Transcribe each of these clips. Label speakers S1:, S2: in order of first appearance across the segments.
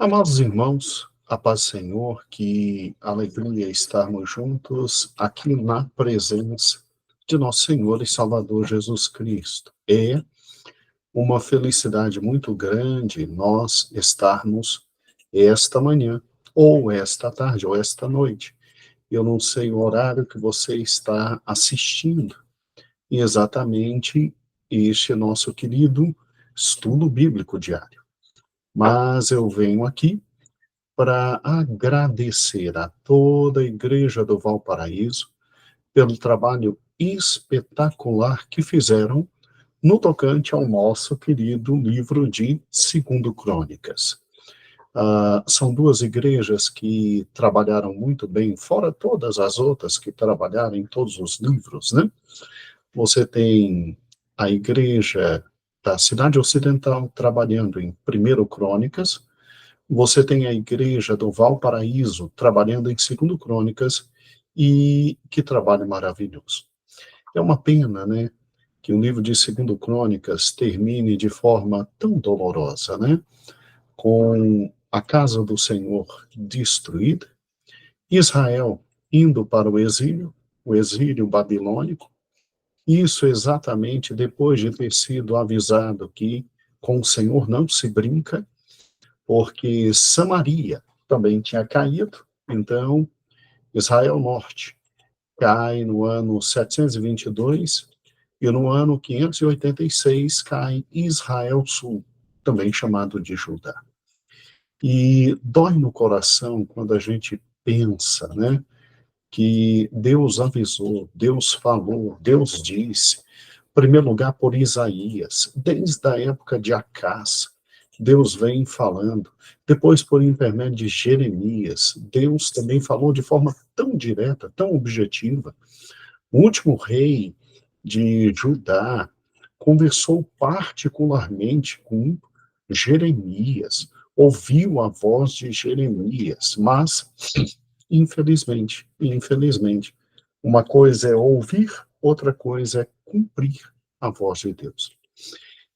S1: Amados irmãos, a paz do Senhor, que alegria estarmos juntos aqui na presença de nosso Senhor e Salvador Jesus Cristo. É uma felicidade muito grande nós estarmos esta manhã, ou esta tarde, ou esta noite. Eu não sei o horário que você está assistindo, e exatamente este nosso querido estudo bíblico diário. Mas eu venho aqui para agradecer a toda a Igreja do Valparaíso pelo trabalho espetacular que fizeram no tocante ao nosso querido livro de Segundo Crônicas. São duas igrejas que trabalharam muito bem, fora todas as outras que trabalharam em todos os livros, né? Você tem a igreja da Cidade Ocidental trabalhando em Primeiro Crônicas, você tem a igreja do Valparaíso trabalhando em Segundo Crônicas, e que trabalho maravilhoso. É uma pena, né, que o livro de Segundo Crônicas termine de forma tão dolorosa, né, com a casa do Senhor destruída, Israel indo para o exílio babilônico, isso exatamente depois de ter sido avisado que com o Senhor não se brinca, porque Samaria também tinha caído, então Israel Norte cai no ano 722 e no ano 586 cai Israel Sul, também chamado de Judá. E dói no coração quando a gente pensa, né, que Deus avisou, Deus falou, Deus disse, em primeiro lugar por Isaías, desde a época de Acás, Deus vem falando, depois por intermédio de Jeremias, Deus também falou de forma tão direta, tão objetiva. O último rei de Judá conversou particularmente com Jeremias, ouviu a voz de Jeremias, mas infelizmente, uma coisa é ouvir, outra coisa é cumprir a voz de Deus.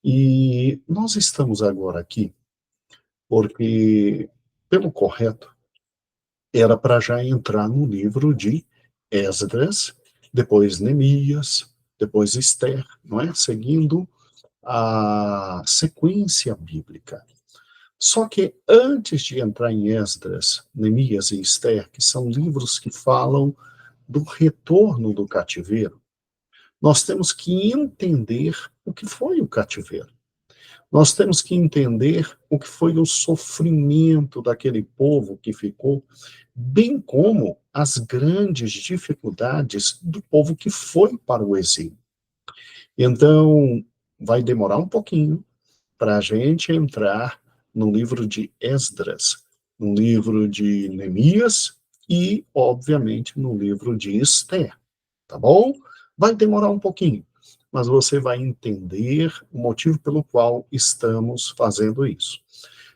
S1: E nós estamos agora aqui porque, pelo correto, era para já entrar no livro de Esdras, depois Neemias, depois Esther, não é? Seguindo a sequência bíblica. Só que antes de entrar em Esdras, Neemias e Esther, que são livros que falam do retorno do cativeiro, nós temos que entender o que foi o cativeiro. Nós temos que entender o que foi o sofrimento daquele povo que ficou, bem como as grandes dificuldades do povo que foi para o exílio. Então, vai demorar um pouquinho para a gente entrar no livro de Esdras, no livro de Neemias e, obviamente, no livro de Esther, tá bom? Vai demorar um pouquinho, mas você vai entender o motivo pelo qual estamos fazendo isso.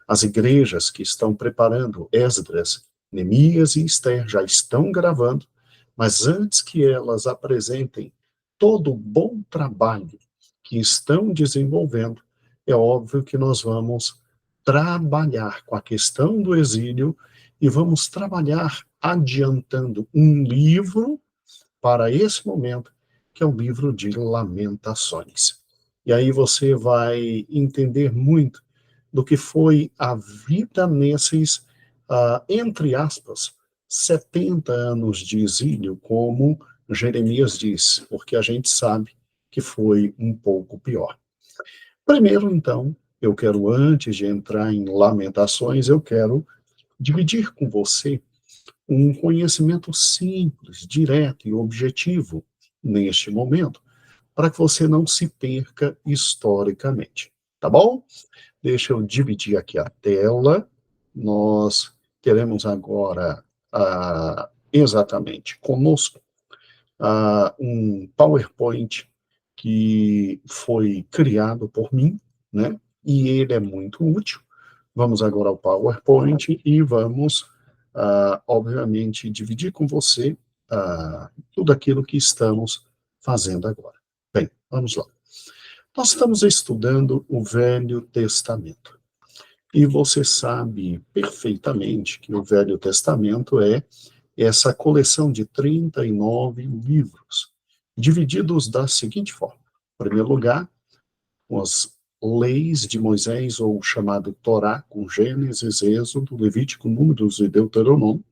S1: As igrejas que estão preparando Esdras, Neemias e Esther já estão gravando, mas antes que elas apresentem todo o bom trabalho que estão desenvolvendo, é óbvio que nós vamos trabalhar com a questão do exílio e vamos trabalhar adiantando um livro para esse momento, que é o livro de Lamentações. E aí você vai entender muito do que foi a vida nesses, entre aspas, 70 anos de exílio, como Jeremias diz, porque a gente sabe que foi um pouco pior. Primeiro, então, eu quero, antes de entrar em Lamentações, eu quero dividir com você um conhecimento simples, direto e objetivo neste momento, para que você não se perca historicamente, tá bom? Deixa eu dividir aqui a tela. Nós teremos agora exatamente conosco um PowerPoint que foi criado por mim, né? E ele é muito útil. Vamos agora ao PowerPoint e vamos, obviamente, dividir com você tudo aquilo que estamos fazendo agora. Bem, vamos lá. Nós estamos estudando o Velho Testamento. E você sabe perfeitamente que o Velho Testamento é essa coleção de 39 livros, divididos da seguinte forma. Em primeiro lugar, as leis de Moisés, ou chamado Torá, com Gênesis, Êxodo, Levítico, Números e Deuteronômio.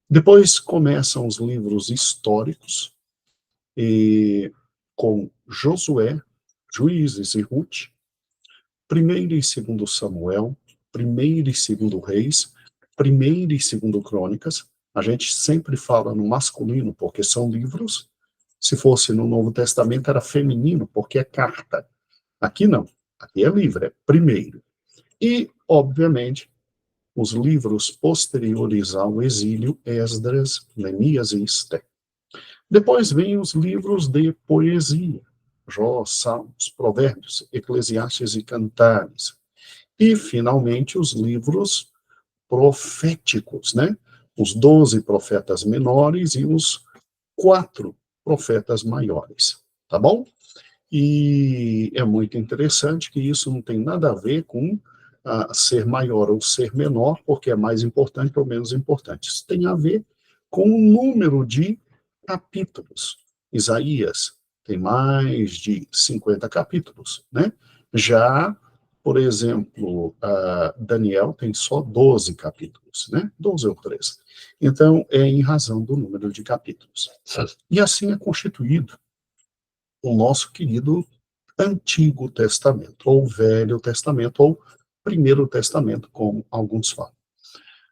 S1: Depois começam os livros históricos, com Josué, Juízes e Ruth, primeiro e segundo Samuel, primeiro e segundo Reis, primeiro e segundo Crônicas. A gente sempre fala no masculino, porque são livros. Se fosse no Novo Testamento, era feminino, porque é carta. Aqui não. Aqui é livro, é primeiro. E, obviamente, os livros posteriores ao exílio, Esdras, Neemias e Esté. Depois vêm os livros de poesia, Jó, Salmos, Provérbios, Eclesiastes e Cantares. E, finalmente, os livros proféticos, né? Os 12 profetas menores e os 4 profetas maiores, tá bom? E é muito interessante que isso não tem nada a ver com ser maior ou ser menor, porque é mais importante ou menos importante. Isso tem a ver com o número de capítulos. Isaías tem mais de 50 capítulos, né? Já, por exemplo, Daniel tem só 12 capítulos, né? 12 ou 13. Então, é em razão do número de capítulos. E assim é constituído o nosso querido Antigo Testamento, ou Velho Testamento, ou Primeiro Testamento, como alguns falam.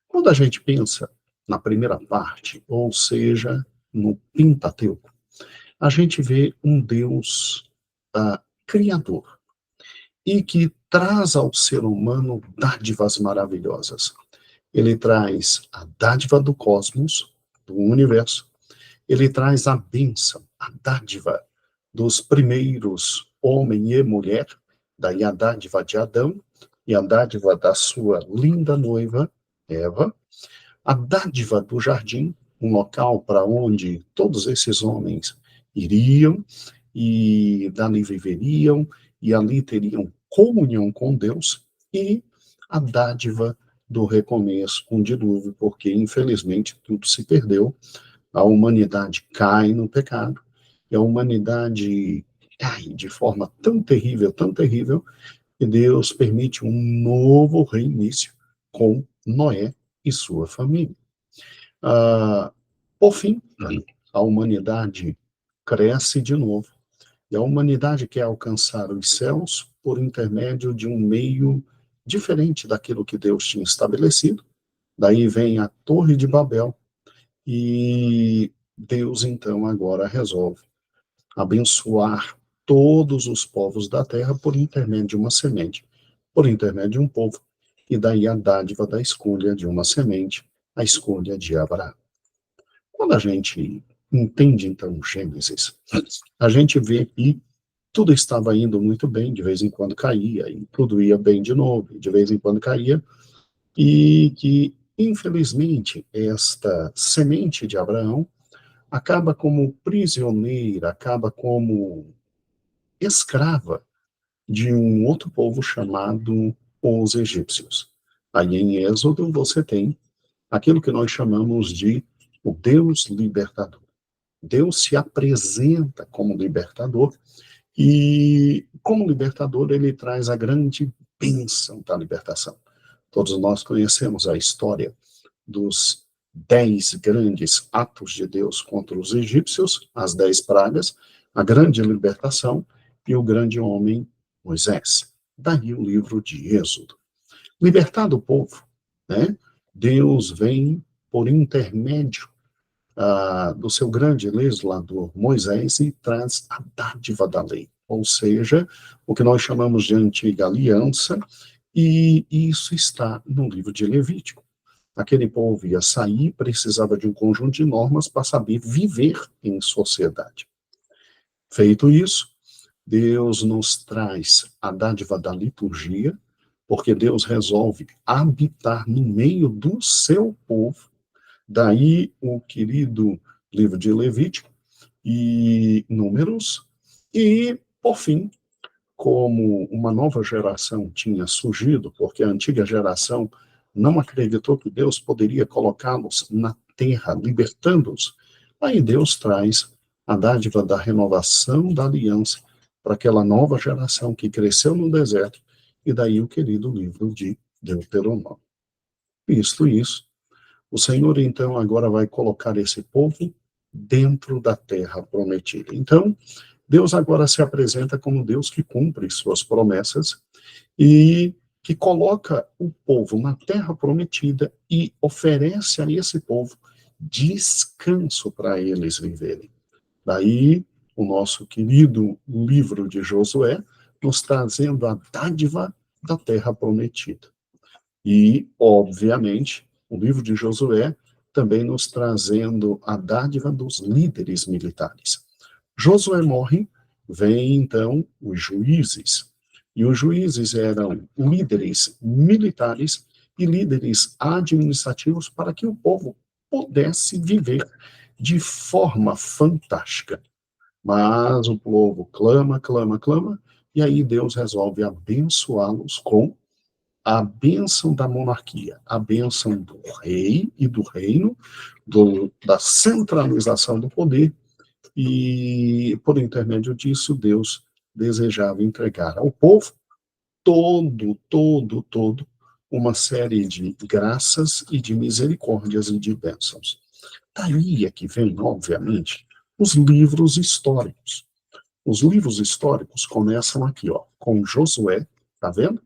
S1: Quando a gente pensa na primeira parte, ou seja, no Pentateuco, a gente vê um Deus criador e que traz ao ser humano dádivas maravilhosas. Ele traz a dádiva do cosmos, do universo, ele traz a bênção, a dádiva dos primeiros homem e mulher, daí a dádiva de Adão e a dádiva da sua linda noiva, Eva, a dádiva do jardim, um local para onde todos esses homens iriam e dali viveriam e ali teriam comunhão com Deus, e a dádiva do recomeço, um dilúvio, porque infelizmente tudo se perdeu, a humanidade cai no pecado, e a humanidade cai de forma tão terrível, que Deus permite um novo reinício com Noé e sua família. Por fim, a humanidade cresce de novo, e a humanidade quer alcançar os céus por intermédio de um meio diferente daquilo que Deus tinha estabelecido. Daí vem a Torre de Babel, e Deus, então, agora resolve abençoar todos os povos da terra por intermédio de uma semente, por intermédio de um povo, e daí a dádiva da escolha de uma semente, a escolha de Abraão. Quando a gente entende, então, Gênesis, a gente vê que tudo estava indo muito bem, de vez em quando caía, e tudo ia bem de novo, de vez em quando caía, e que, infelizmente, esta semente de Abraão acaba como prisioneira, acaba como escrava de um outro povo chamado os egípcios. Aí em Êxodo você tem aquilo que nós chamamos de o Deus libertador. Deus se apresenta como libertador, e como libertador ele traz a grande bênção da libertação. Todos nós conhecemos a história dos 10 grandes atos de Deus contra os egípcios, as 10 pragas, a grande libertação e o grande homem Moisés. Daí o livro de Êxodo. Libertado o povo, né? Deus vem por intermédio do seu grande legislador Moisés e traz a dádiva da lei, ou seja, o que nós chamamos de antiga aliança, e isso está no livro de Levítico. Aquele povo ia sair, precisava de um conjunto de normas para saber viver em sociedade. Feito isso, Deus nos traz a dádiva da liturgia, porque Deus resolve habitar no meio do seu povo. Daí o querido livro de Levítico e Números. E, por fim, como uma nova geração tinha surgido, porque a antiga geração não acreditou que Deus poderia colocá-los na terra, libertando-os, aí Deus traz a dádiva da renovação da aliança para aquela nova geração que cresceu no deserto, e daí o querido livro de Deuteronômio. Visto isso, o Senhor então agora vai colocar esse povo dentro da terra prometida. Então, Deus agora se apresenta como Deus que cumpre suas promessas e que coloca o povo na terra prometida e oferece a esse povo descanso para eles viverem. Daí, o nosso querido livro de Josué nos trazendo a dádiva da terra prometida. E, obviamente, o livro de Josué também nos trazendo a dádiva dos líderes militares. Josué morre, vem então os juízes. E os juízes eram líderes militares e líderes administrativos para que o povo pudesse viver de forma fantástica. Mas o povo clama, clama, clama, e aí Deus resolve abençoá-los com a bênção da monarquia, a bênção do rei e do reino, da centralização do poder, e por intermédio disso Deus desejava entregar ao povo todo uma série de graças e de misericórdias e de bênçãos. Daí é que vem, obviamente, os livros históricos. Os livros históricos começam aqui, ó, com Josué, tá vendo?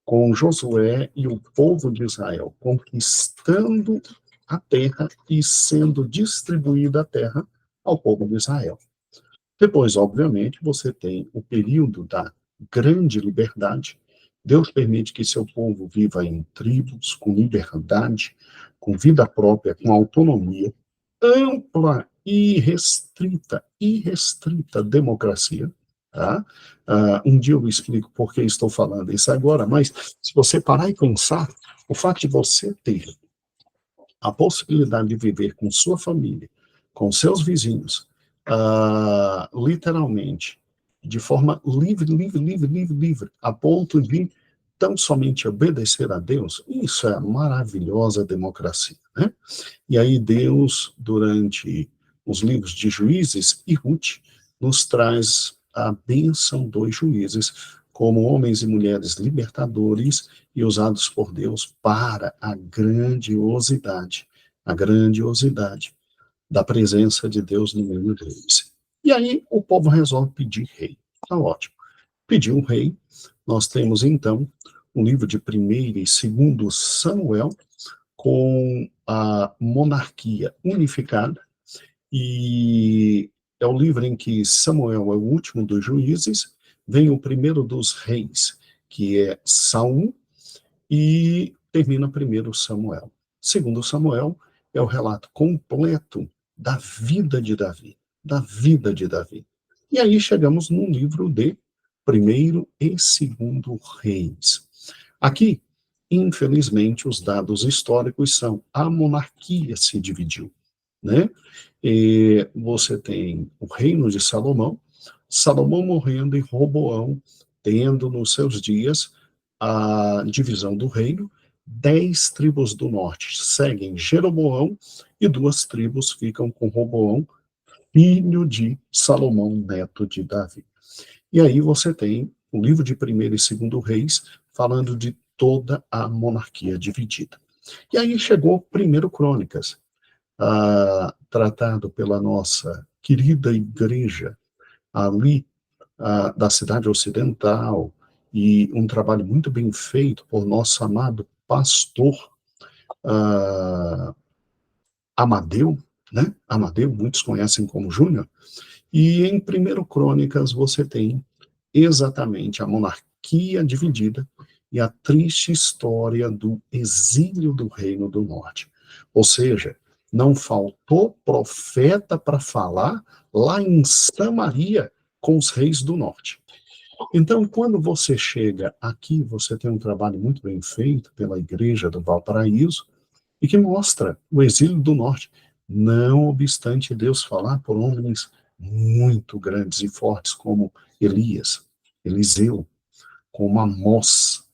S1: Com Josué e o povo de Israel conquistando a terra e sendo distribuída a terra ao povo de Israel. Depois, obviamente, você tem o período da grande liberdade. Deus permite que seu povo viva em tribos, com liberdade, com vida própria, com autonomia, ampla e irrestrita democracia. Tá? Um dia eu explico por que estou falando isso agora, mas se você parar e pensar, o fato de você ter a possibilidade de viver com sua família, com seus vizinhos, literalmente, de forma livre, a ponto de tão somente obedecer a Deus, isso é a maravilhosa democracia, né? E aí Deus, durante os livros de Juízes e Ruth, nos traz a bênção dos juízes como homens e mulheres libertadores e usados por Deus para a grandiosidade da presença de Deus no meio deles. E aí o povo resolve pedir rei. Tá ótimo. Pediu um rei. Nós temos então o livro de 1º e 2º Samuel com a monarquia unificada, e é o livro em que Samuel é o último dos juízes, vem o primeiro dos reis, que é Saul, e termina primeiro Samuel. Segundo Samuel é o relato completo da vida de Davi, E aí chegamos no livro de 1º e 2º Reis. Aqui, infelizmente, os dados históricos são a monarquia se dividiu, né? E você tem o reino de Salomão, Salomão morrendo e Roboão tendo nos seus dias a divisão do reino. 10 tribos do norte seguem Jeroboão e 2 tribos ficam com Roboão, filho de Salomão, neto de Davi. E aí você tem o livro de 1º e 2º Reis falando de toda a monarquia dividida. E aí chegou 1º Crônicas, tratado pela nossa querida igreja ali da cidade ocidental, e um trabalho muito bem feito por nosso amado pastor Amadeu, né? Amadeu, muitos conhecem como Júnior. E em 1º Crônicas você tem exatamente a monarquia dividida e a triste história do exílio do Reino do Norte. Ou seja, não faltou profeta para falar lá em Samaria com os reis do Norte. Então, quando você chega aqui, você tem um trabalho muito bem feito pela Igreja do Valparaíso e que mostra o exílio do Norte, não obstante Deus falar por homens muito grandes e fortes como Elias, Eliseu, como Amós,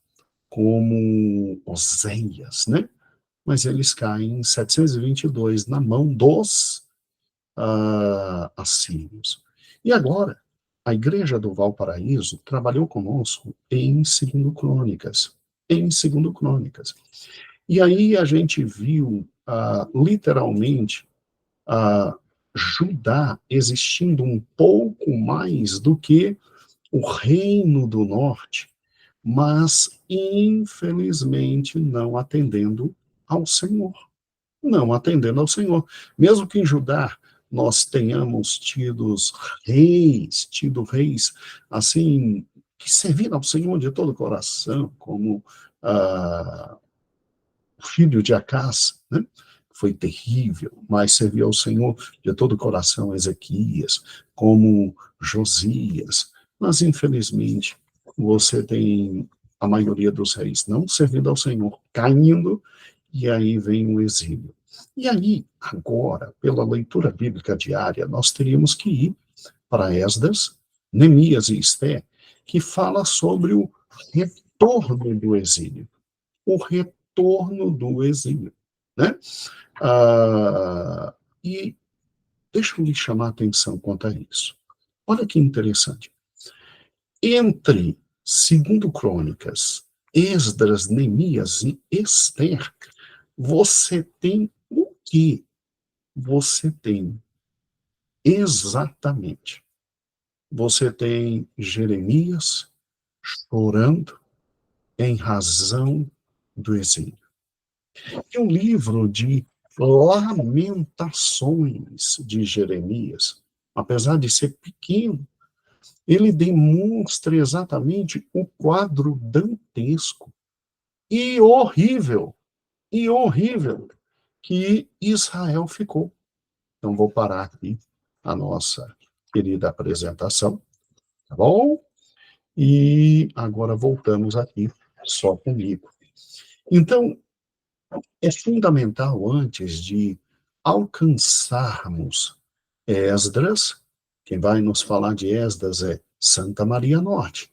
S1: como Oséias, né? Mas eles caem em 722 na mão dos assírios. E agora, a Igreja do Valparaíso trabalhou conosco em 2 Crônicas. Em 2 Crônicas. E aí a gente viu, literalmente, Judá existindo um pouco mais do que o Reino do Norte, mas, infelizmente, não atendendo ao Senhor. Não atendendo ao Senhor. Mesmo que em Judá nós tenhamos tido reis, assim, que serviram ao Senhor de todo o coração, como o filho de Acás, né? Foi terrível, mas serviu ao Senhor de todo o coração, Ezequias, como Josias. Mas, infelizmente, você tem a maioria dos reis não servindo ao Senhor, caindo, e aí vem o exílio. E aí, agora, pela leitura bíblica diária, nós teríamos que ir para Esdras, Neemias e Esté, que fala sobre o retorno do exílio. O retorno do exílio, né? E deixa eu lhe chamar a atenção quanto a isso. Olha que interessante. Entre 2 Crônicas, Esdras, Neemias e Esther, você tem o que? Você tem exatamente. Você tem Jeremias chorando em razão do exílio. E o livro de Lamentações de Jeremias, apesar de ser pequeno, ele demonstra exatamente o quadro dantesco e horrível que Israel ficou. Então, vou parar aqui a nossa querida apresentação, tá bom? E agora voltamos aqui só comigo. Então, é fundamental, antes de alcançarmos Esdras, quem vai nos falar de Esdras é Santa Maria Norte.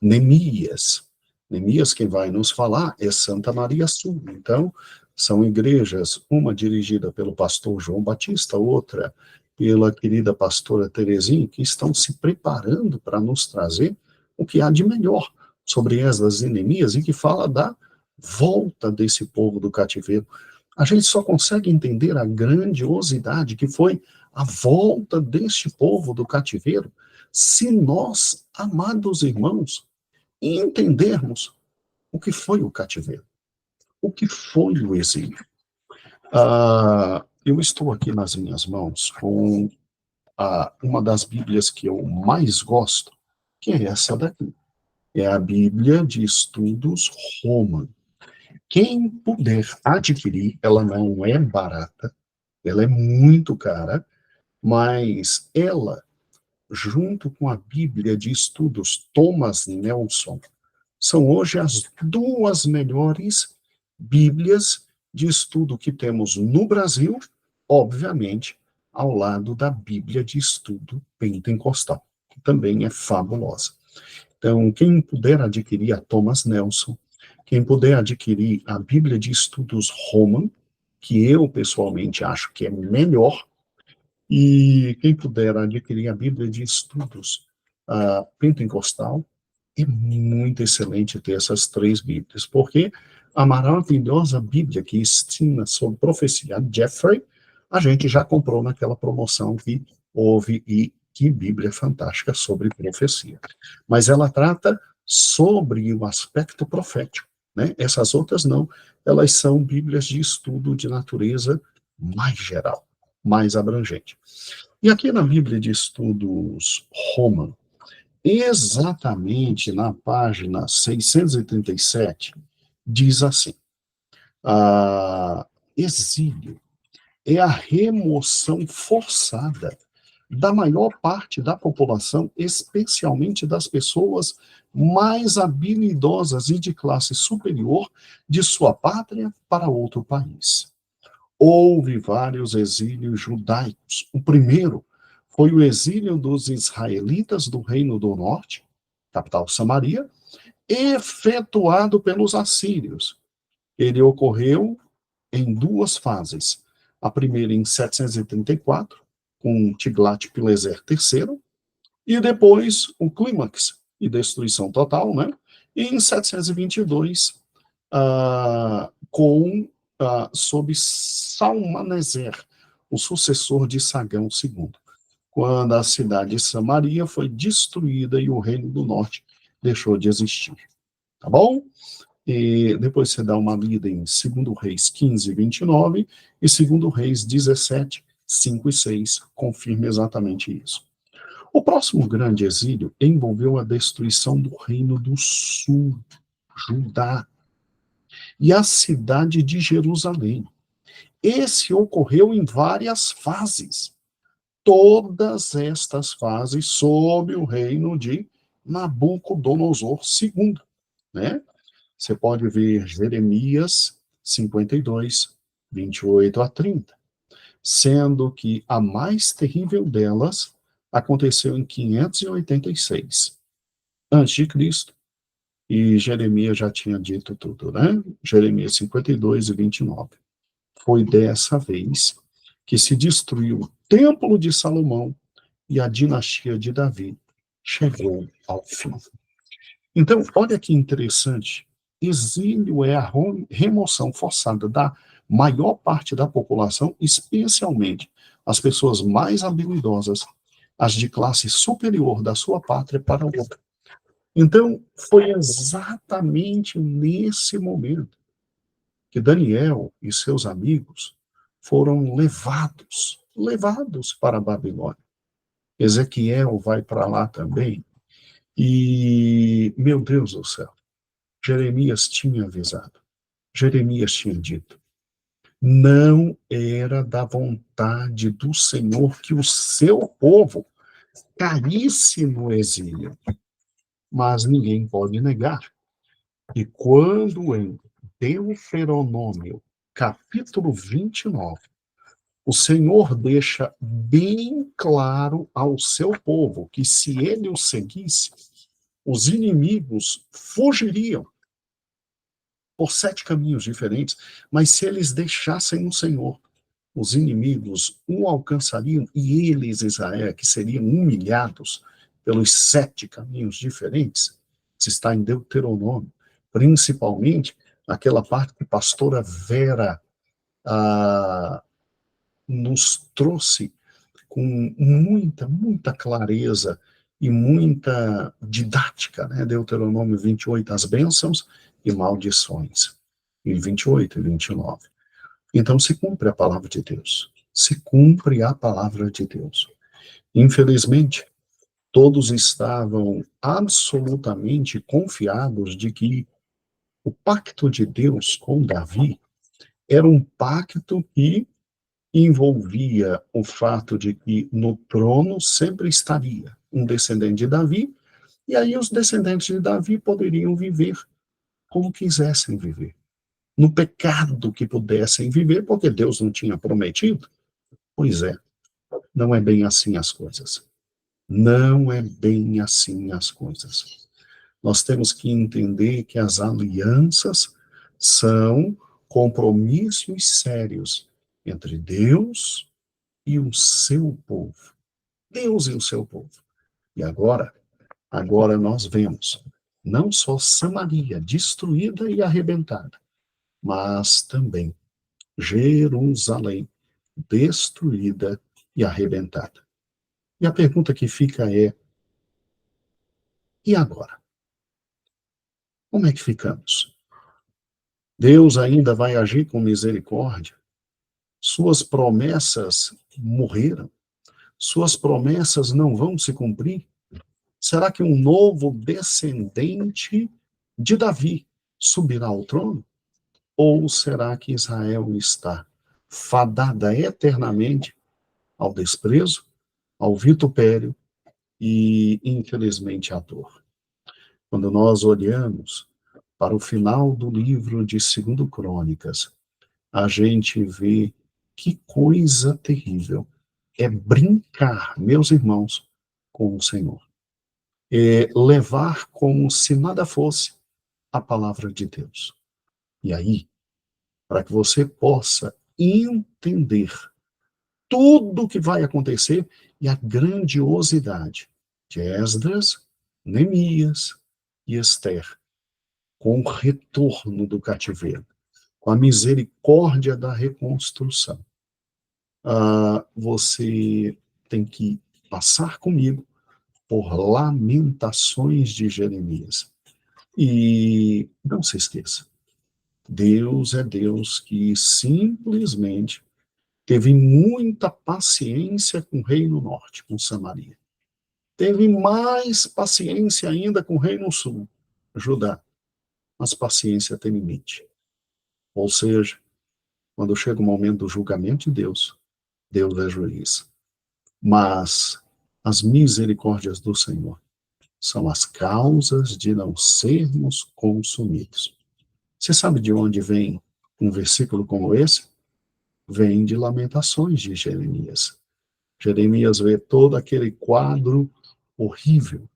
S1: Neemias. Neemias, quem vai nos falar é Santa Maria Sul. Então, são igrejas, uma dirigida pelo pastor João Batista, outra pela querida pastora Terezinha, que estão se preparando para nos trazer o que há de melhor sobre Esdras e Neemias e que fala da volta desse povo do cativeiro. A gente só consegue entender a grandiosidade que foi a volta deste povo do cativeiro se nós, amados irmãos, entendermos o que foi o cativeiro, o que foi o exílio. Eu estou aqui nas minhas mãos com uma das Bíblias que eu mais gosto, que é essa daqui. É a Bíblia de Estudos Roma. Quem puder adquirir, ela não é barata, ela é muito cara, mas ela, junto com a Bíblia de Estudos Thomas Nelson, são hoje as duas melhores Bíblias de estudo que temos no Brasil, obviamente, ao lado da Bíblia de Estudo Pentecostal, que também é fabulosa. Então, quem puder adquirir a Thomas Nelson, quem puder adquirir a Bíblia de Estudos Roman, que eu pessoalmente acho que é melhor, e quem puder adquirir a Bíblia de Estudos Pentecostal, é muito excelente ter essas três Bíblias, porque a maravilhosa Bíblia que ensina sobre profecia Jeffrey, a gente já comprou naquela promoção que houve, e que Bíblia fantástica sobre profecia. Mas ela trata sobre o aspecto profético, né? Essas outras não, elas são Bíblias de estudo de natureza mais geral, mais abrangente. E aqui na Bíblia de Estudos Roma, exatamente na página 637, diz assim: exílio é a remoção forçada da maior parte da população, especialmente das pessoas mais habilidosas e de classe superior, de sua pátria para outro país. Houve vários exílios judaicos. O primeiro foi o exílio dos israelitas do Reino do Norte, capital Samaria, efetuado pelos assírios. Ele ocorreu em duas fases. A primeira em 734, com Tiglat-Pileser III, e depois o clímax e destruição total, né? E em 722, sob Salmaneser, o sucessor de Sagão II, quando a cidade de Samaria foi destruída e o reino do norte deixou de existir. Tá bom? E depois você dá uma lida em 2 Reis 15, 29 e 2 Reis 17, 5 e 6, confirma exatamente isso. O próximo grande exílio envolveu a destruição do reino do sul, Judá, e a cidade de Jerusalém. Esse ocorreu em várias fases. Todas estas fases sob o reino de Nabucodonosor II, né? Você pode ver Jeremias 52, 28 a 30, sendo que a mais terrível delas aconteceu em 586 a.C., e Jeremias já tinha dito tudo, né? Jeremias 52 e 29. Foi dessa vez que se destruiu o Templo de Salomão e a dinastia de Davi chegou ao fim. Então, olha que interessante. Exílio é a remoção forçada da maior parte da população, especialmente as pessoas mais habilidosas, as de classe superior da sua pátria, para outra. Então, foi exatamente nesse momento que Daniel e seus amigos foram levados para a Babilônia. Ezequiel vai para lá também. E, meu Deus do céu, Jeremias tinha avisado, Jeremias tinha dito, não era da vontade do Senhor que o seu povo caísse no exílio. Mas ninguém pode negar que quando em Deuteronômio, capítulo 29, o Senhor deixa bem claro ao seu povo que se ele o seguisse, os inimigos fugiriam por 7 caminhos diferentes, mas se eles deixassem o Senhor, os inimigos o alcançariam e eles, Israel, que seriam humilhados pelos 7 caminhos diferentes, isso está em Deuteronômio, principalmente aquela parte que a pastora Vera nos trouxe com muita clareza e muita didática, né? Deuteronômio 28, as bênçãos e maldições, e 28 e 29. Então, se cumpre a palavra de Deus. Se cumpre a palavra de Deus. Infelizmente, todos estavam absolutamente confiados de que o pacto de Deus com Davi era um pacto que envolvia o fato de que no trono sempre estaria um descendente de Davi, e aí os descendentes de Davi poderiam viver como quisessem viver, no pecado que pudessem viver, porque Deus não tinha prometido. Pois é, não é bem assim as coisas. Não é bem assim as coisas. Nós temos que entender que as alianças são compromissos sérios entre Deus e o seu povo. Deus e o seu povo. E agora nós vemos não só Samaria destruída e arrebentada, mas também Jerusalém destruída e arrebentada. E a pergunta que fica é: e agora? Como é que ficamos? Deus ainda vai agir com misericórdia? Suas promessas morreram? Suas promessas não vão se cumprir? Será que um novo descendente de Davi subirá ao trono? Ou será que Israel está fadada eternamente ao desprezo, ao vitupério e, infelizmente, à dor? Quando nós olhamos para o final do livro de 2 Crônicas, a gente vê que coisa terrível é brincar, meus irmãos, com o Senhor. levar como se nada fosse a palavra de Deus. E aí, para que você possa entender tudo o que vai acontecer e a grandiosidade de Esdras, Neemias e Esther, com o retorno do cativeiro, com a misericórdia da reconstrução. Você tem que passar comigo por Lamentações de Jeremias. E não se esqueça, Deus é Deus que simplesmente teve muita paciência com o Reino Norte, com Samaria. Teve mais paciência ainda com o Reino Sul, Judá. Mas paciência tem limite. Ou seja, quando chega o momento do julgamento de Deus, Deus é juiz. Mas as misericórdias do Senhor são as causas de não sermos consumidos. Você sabe de onde vem um versículo como esse? Vem de Lamentações de Jeremias. Jeremias vê todo aquele quadro horrível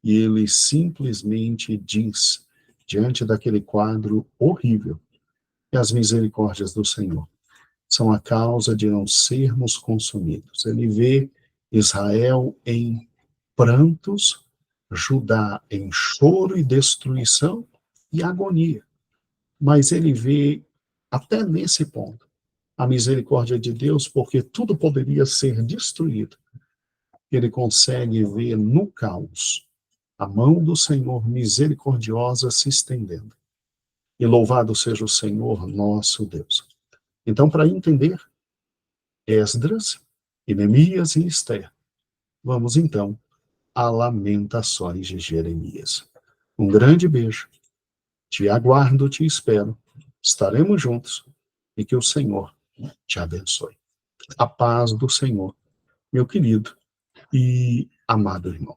S1: e ele simplesmente diz, diante daquele quadro horrível, que as misericórdias do Senhor são a causa de não sermos consumidos. Ele vê Israel em prantos, Judá em choro e destruição e agonia. Mas ele vê, até nesse ponto, a misericórdia de Deus, porque tudo poderia ser destruído. Ele consegue ver no caos a mão do Senhor misericordiosa se estendendo. E louvado seja o Senhor nosso Deus. Então, para entender Esdras, Neemias e Esther, vamos então a Lamentações de Jeremias. Um grande beijo. Te aguardo, te espero. Estaremos juntos e que o Senhor te abençoe. A paz do Senhor, meu querido e amado irmão.